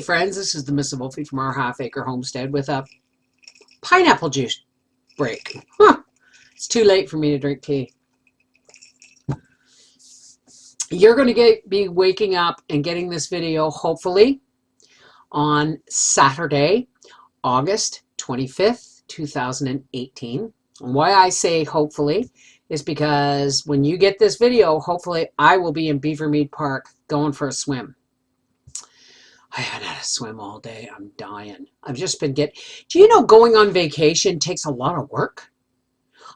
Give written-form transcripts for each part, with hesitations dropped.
friends, this is the Mrs. Wolfie from our half-acre homestead with a pineapple juice break. Huh. It's too late for me to drink tea. You're going to be waking up and getting this video hopefully on Saturday, August 25th, 2018. And why I say hopefully is because when you get this video, hopefully I will be in Beavermead Park going for a swim. I haven't had a swim all day. I'm dying. I've just been do you know going on vacation takes a lot of work?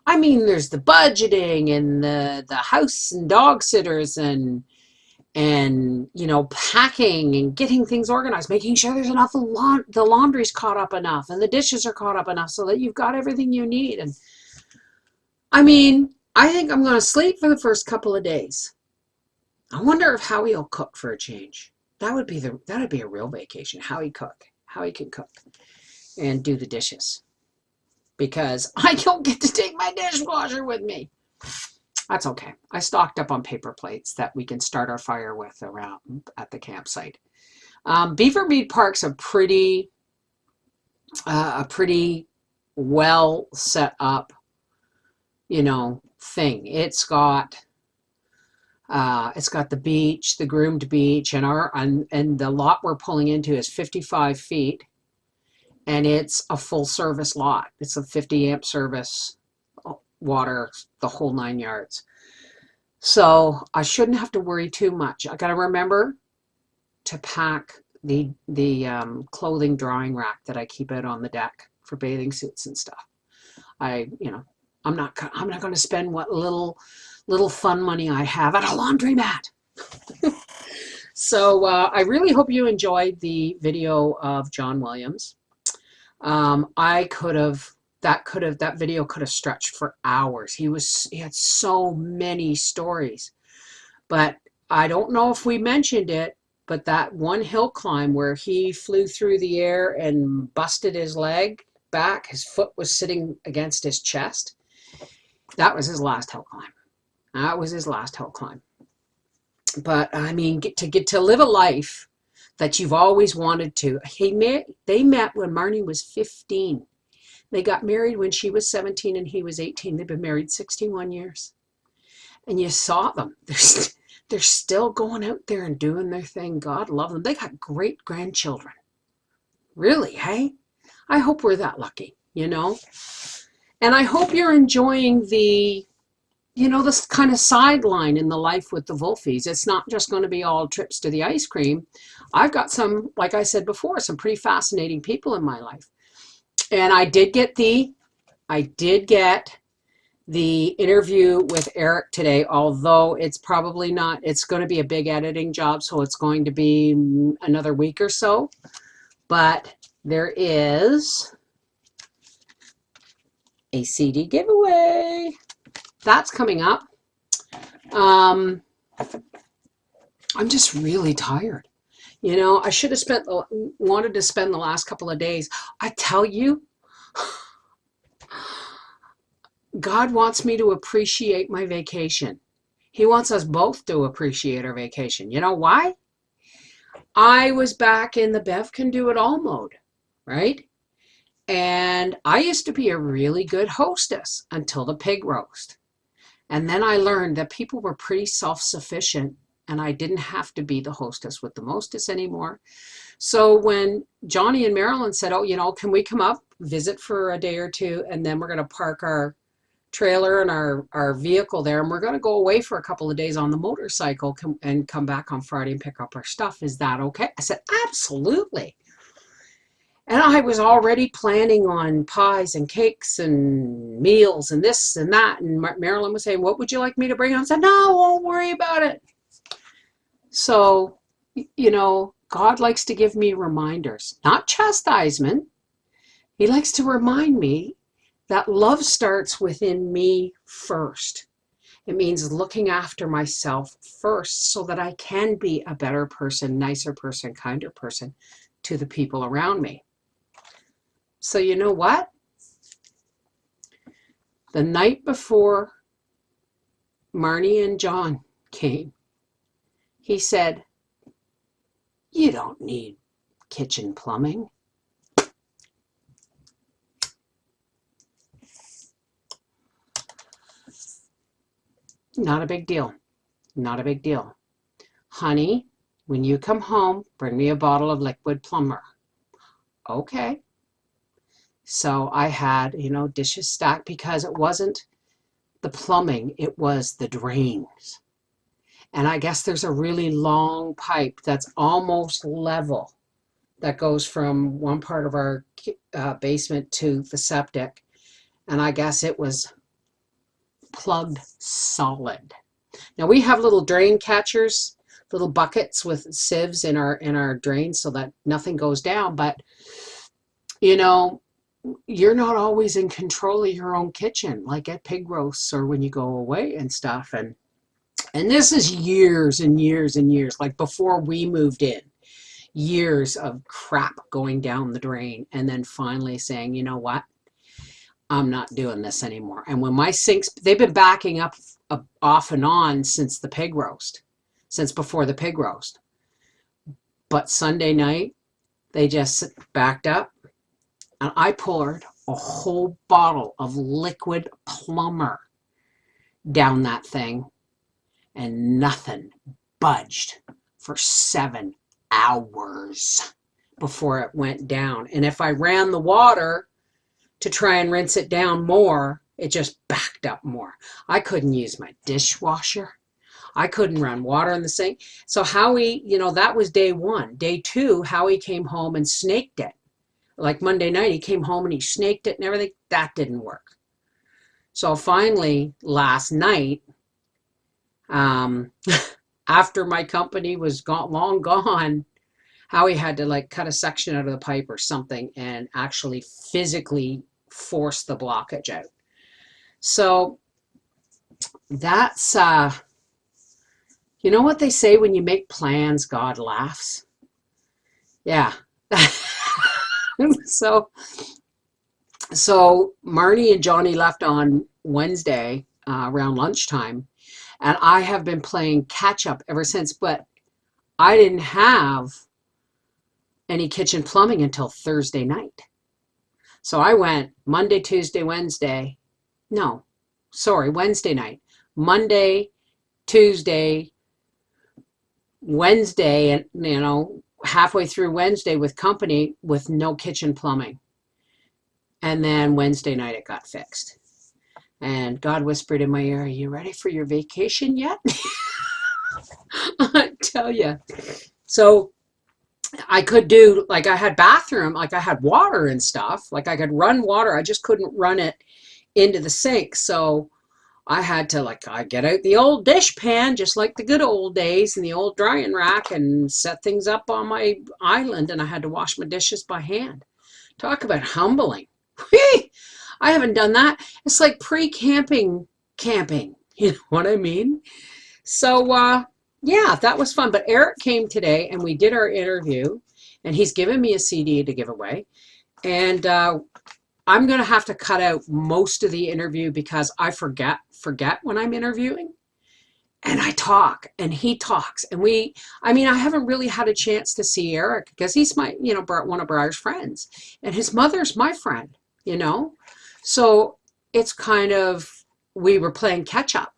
I mean, there's the budgeting and the house and dog sitters and you know, packing and getting things organized, making sure there's enough, the laundry's caught up enough and the dishes are caught up enough so that you've got everything you need. And I mean, I think I'm going to sleep for the first couple of days. I wonder if Howie will cook for a change. That'd be a real vacation. Howie can cook and do the dishes, because I don't get to take my dishwasher with me. That's okay. I stocked up on paper plates that we can start our fire with around at the campsite. Beavermead Park's a pretty well set up, you know, thing. It's got the beach, the groomed beach, and the lot we're pulling into is 55 feet, and it's a full service lot. It's a 50 amp service, water, the whole 9 yards. So I shouldn't have to worry too much. I got to remember to pack the clothing drying rack that I keep out on the deck for bathing suits and stuff. I'm not going to spend what little fun money I have at a laundromat. So I really hope you enjoyed the video of John Williams. That video could have stretched for hours. He had so many stories, but I don't know if we mentioned it, but that one hill climb where he flew through the air and busted his leg back, his foot was sitting against his chest. That was his last hill climb. That was his last hill climb. But I mean, get to live a life that you've always wanted to. They met when Marnie was 15. They got married when she was 17 and he was 18. They've been married 61 years. And you saw them. They're still going out there and doing their thing. God love them. They got great grandchildren. Really, hey? I hope we're that lucky, you know? And I hope you're enjoying the, you know, this kind of sideline in the life with the Wolfies. It's not just going to be all trips to the ice cream. I've got some, like I said before, some pretty fascinating people in my life. And I did get the interview with Eric today, although it's probably not, it's going to be a big editing job, so it's going to be another week or so. But there is a CD giveaway. That's coming up. I'm just really tired. You know, I should have wanted to spend the last couple of days. I tell you, God wants me to appreciate my vacation. He wants us both to appreciate our vacation. You know why? I was back in the Bev Can Do It All mode, right? And I used to be a really good hostess until the pig roast. And then I learned that people were pretty self-sufficient and I didn't have to be the hostess with the mostess anymore. So when Johnny and Marilyn said, oh, you know, can we come up, visit for a day or two, and then we're going to park our trailer and our vehicle there, and we're going to go away for a couple of days on the motorcycle and come back on Friday and pick up our stuff. Is that okay? I said, absolutely. And I was already planning on pies and cakes and meals and this and that. And Marilyn was saying, what would you like me to bring? I said, no, I won't worry about it. So, you know, God likes to give me reminders, not chastisement. He likes to remind me that love starts within me first. It means looking after myself first so that I can be a better person, nicer person, kinder person to the people around me. So you know what? The night before Marnie and John came, he said, you don't need kitchen plumbing. Not a big deal. Not a big deal. Honey, when you come home, bring me a bottle of liquid plumber. Okay. So I had, dishes stacked because it wasn't the plumbing, it was the drains. And I guess there's a really long pipe that's almost level that goes from one part of our basement to the septic. And I guess it was plugged solid. Now we have little drain catchers, little buckets with sieves in our drains so that nothing goes down. But, you're not always in control of your own kitchen, like at pig roasts or when you go away and stuff. And this is years and years and years, like before we moved in, years of crap going down the drain. And then finally saying, you know what? I'm not doing this anymore. And when my sinks, they've been backing up off and on since the pig roast, since before the pig roast. But Sunday night, they just backed up. And I poured a whole bottle of liquid plumber down that thing, and nothing budged for 7 hours before it went down. And if I ran the water to try and rinse it down more, it just backed up more. I couldn't use my dishwasher. I couldn't run water in the sink. So Howie, that was day one. Day two, Howie came home and snaked it. Like Monday night, he came home and he snaked it and everything. That didn't work. So finally, last night, after my company was long gone, Howie had to cut a section out of the pipe or something and actually physically force the blockage out. So that's, you know what they say, when you make plans, God laughs. Yeah. So Marnie and Johnny left on Wednesday around lunchtime, and I have been playing catch up ever since, but I didn't have any kitchen plumbing until Thursday night. So I went Monday, Tuesday, Wednesday. No, sorry, Wednesday night. Monday, Tuesday, Wednesday, and halfway through Wednesday with company with no kitchen plumbing. And then Wednesday night it got fixed. And God whispered in my ear, "Are you ready for your vacation yet?" I tell you. So I could do, I had bathroom, I had water and stuff. I could run water. I just couldn't run it into the sink. So I had to, I get out the old dish pan, just like the good old days, and the old drying rack, and set things up on my island, and I had to wash my dishes by hand. Talk about humbling. I haven't done that. It's like pre-camping camping. You know what I mean? So, yeah, that was fun. But Eric came today, and we did our interview, and he's given me a CD to give away. And I'm going to have to cut out most of the interview because I forget when I'm interviewing, and I talk and he talks, and I haven't really had a chance to see Eric because he's my, one of Briar's friends, and his mother's my friend, so it's kind of, we were playing catch up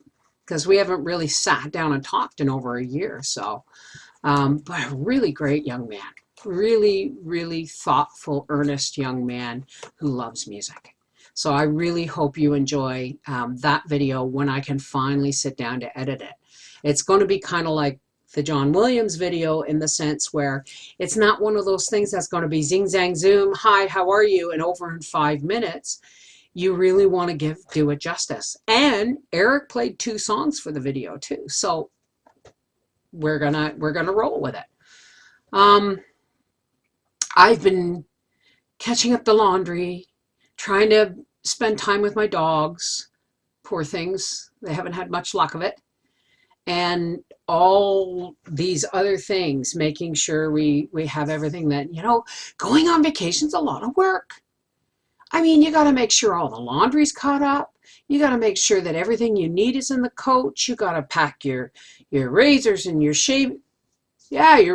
because we haven't really sat down and talked in over a year. So, but a really great young man. Really, really thoughtful, earnest young man who loves music. So I really hope you enjoy that video when I can finally sit down to edit it. It's going to be kind of like the John Williams video in the sense where it's not one of those things that's going to be zing, zang, zoom, hi, how are you, and over in 5 minutes. You really want to do it justice. And Eric played 2 songs for the video too. So we're gonna roll with it. I've been catching up the laundry, trying to spend time with my dogs. Poor things. They haven't had much luck of it. And all these other things, making sure we have everything that, going on vacation's a lot of work. You got to make sure all the laundry's caught up. You got to make sure that everything you need is in the coach. You got to pack your razors and your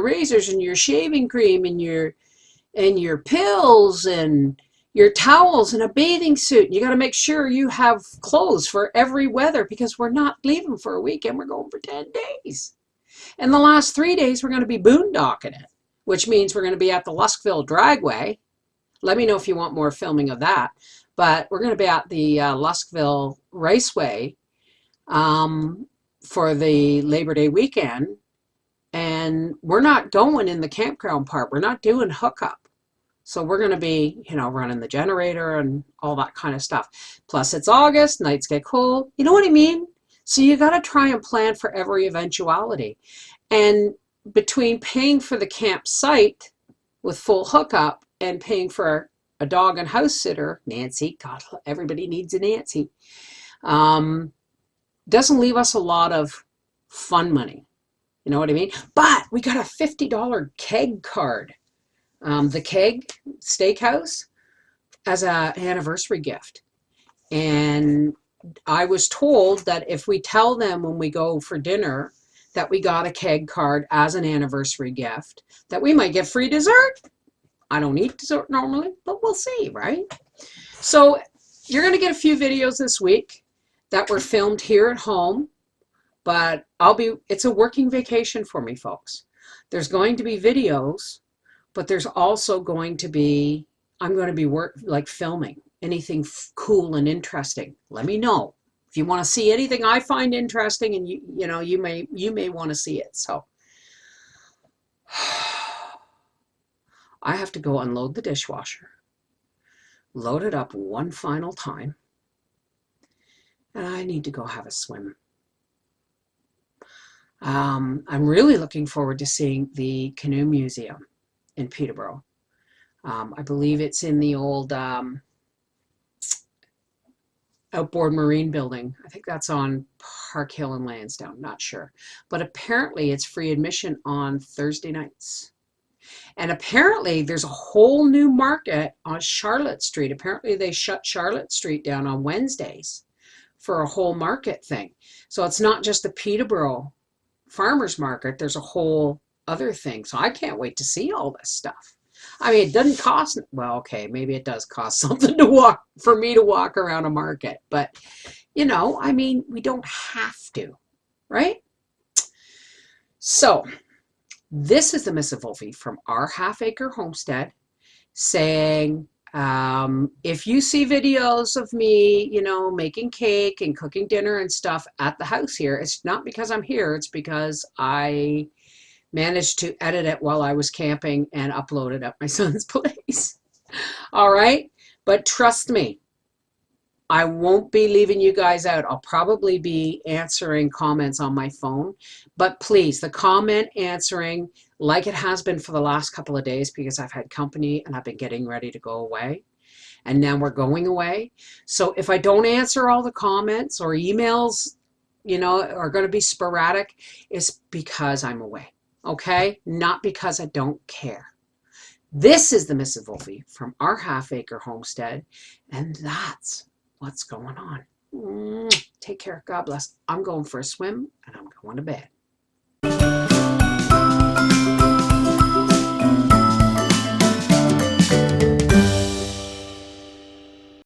razors and your shaving cream and your and your pills and your towels and a bathing suit. You got to make sure you have clothes for every weather because we're not leaving for a weekend. We're going for 10 days. And the last 3 days, we're going to be boondocking it, which means we're going to be at the Luskville Dragway. Let me know if you want more filming of that. But we're going to be at the Luskville Raceway for the Labor Day weekend. And we're not going in the campground part. We're not doing hookup. So we're going to be, you know, running the generator and all that kind of stuff. Plus it's August, nights get cold. You know what I mean? So you got to try and plan for every eventuality. And between paying for the campsite with full hookup and paying for a dog and house sitter, Nancy, God, everybody needs a Nancy, doesn't leave us a lot of fun money. You know what I mean? But we got a $50 keg card. The Keg Steakhouse as an anniversary gift. And I was told that if we tell them when we go for dinner that we got a keg card as an anniversary gift, that we might get free dessert. I don't eat dessert normally, but we'll see, right? So you're going to get a few videos this week that were filmed here at home, but it's a working vacation for me, folks. There's going to be videos, but there's also going to be, I'm going to be filming anything cool and interesting. Let me know if you want to see anything I find interesting, and you may want to see it. So I have to go unload the dishwasher, load it up one final time, and I need to go have a swim. I'm really looking forward to seeing the Canoe Museum in Peterborough. I believe it's in the old outboard marine building. I think that's on Park Hill and Lansdowne, not sure. But apparently it's free admission on Thursday nights. And apparently there's a whole new market on Charlotte Street. Apparently they shut Charlotte Street down on Wednesdays for a whole market thing. So it's not just the Peterborough farmers market, there's a whole other thing. So I can't wait to see all this stuff. I mean, it doesn't cost, well, okay, maybe it does cost something for me to walk around a market, but I mean, we don't have to, right? So this is the Mrs. Wolfie from our half-acre homestead saying, if you see videos of me, making cake and cooking dinner and stuff at the house here, it's not because I'm here, it's because I managed to edit it while I was camping and upload it at my son's place. All right. But trust me, I won't be leaving you guys out. I'll probably be answering comments on my phone, but please, the comment answering, like it has been for the last couple of days, because I've had company and I've been getting ready to go away, and now we're going away. So if I don't answer all the comments or emails, are going to be sporadic, it's because I'm away. Okay? Not because I don't care. This is the Mrs. Wolfie from our half-acre homestead, and that's what's going on. Take care. God bless. I'm going for a swim, and I'm going to bed.